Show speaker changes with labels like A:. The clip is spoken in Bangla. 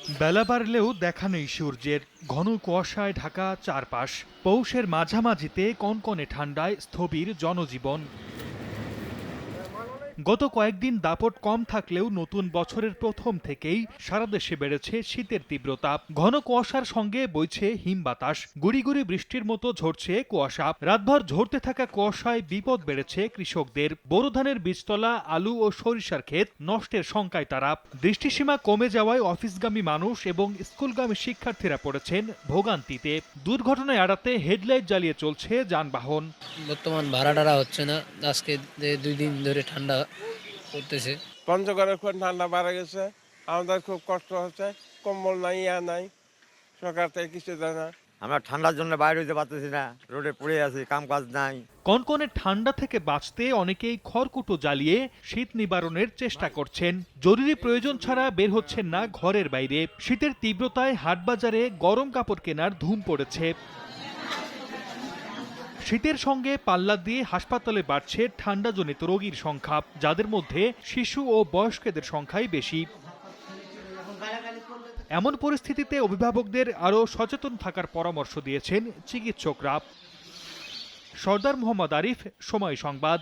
A: বেলা বাড়লেও দেখা নেই সূর্যের, ঘন কুয়াশায় ঢাকা চারপাশ। পৌষের মাঝামাঝিতে কনকনে ঠান্ডায় স্থবির জনজীবন। গত কয়েকদিন দাপট কম থাকলেও নতুন বছরের প্রথম থেকেই সারা দেশে বেড়েছে শীতের তীব্রতা। ঘন কুয়াশার সঙ্গে বইছে হিম বাতাস, গুড়ি গুড়ি বৃষ্টির মতো ঝরছে কুয়াশা। রাতভর ঝরতে থাকা কুয়াশায় বিপদ বেড়েছে কৃষকদের। বোরো ধানের বীজতলা, আলু ও সরিষার ক্ষেত নষ্টের শঙ্কায় তারা। দৃষ্টিসীমা কমে যাওয়ায় অফিসগামী মানুষ এবং স্কুলগামী শিক্ষার্থীরা পড়েছেন ভোগান্তিতে। দুর্ঘটনা এড়াতে হেডলাইট জ্বালিয়ে চলছে যানবাহন।
B: বর্তমান ভাড়া হচ্ছে না, আজকে 2 দিন ধরে ঠান্ডা পড়তেছে।
C: পঞ্চগড়ে খুব ঠান্ডা বাড়া গেছে, আমাদের খুব কষ্ট হচ্ছে, কম্বল নাই, নাই, সরকার থেকে কিছু দেয় না।
D: আমরা ঠান্ডার জন্য বাইরে হইতে পারতেছি না, রোডে পড়ে আছি, কাম কাজ নাই।
A: কনকনে ঠান্ডা থেকে বাঁচতে অনেকেই খড়কুটো জ্বালিয়ে শীত নিবারণের চেষ্টা করছেন। জরুরি প্রয়োজন ছাড়া বের হচ্ছেন না ঘরের বাইরে। শীতের তীব্রতায় হাটবাজারে গরম কাপড় কেনার ধুম পড়েছে। শীতের সঙ্গে পাল্লা দিয়ে হাসপাতালে বাড়ছে ঠান্ডাজনিত রোগীর সংখ্যা, যাদের মধ্যে শিশু ও বয়স্কদের সংখ্যাই বেশি। এমন পরিস্থিতিতে অভিভাবকদের আরও সচেতন থাকার পরামর্শ দিয়েছেন চিকিৎসকরা। সরদার মোহাম্মদ আরিফ, সময় সংবাদ।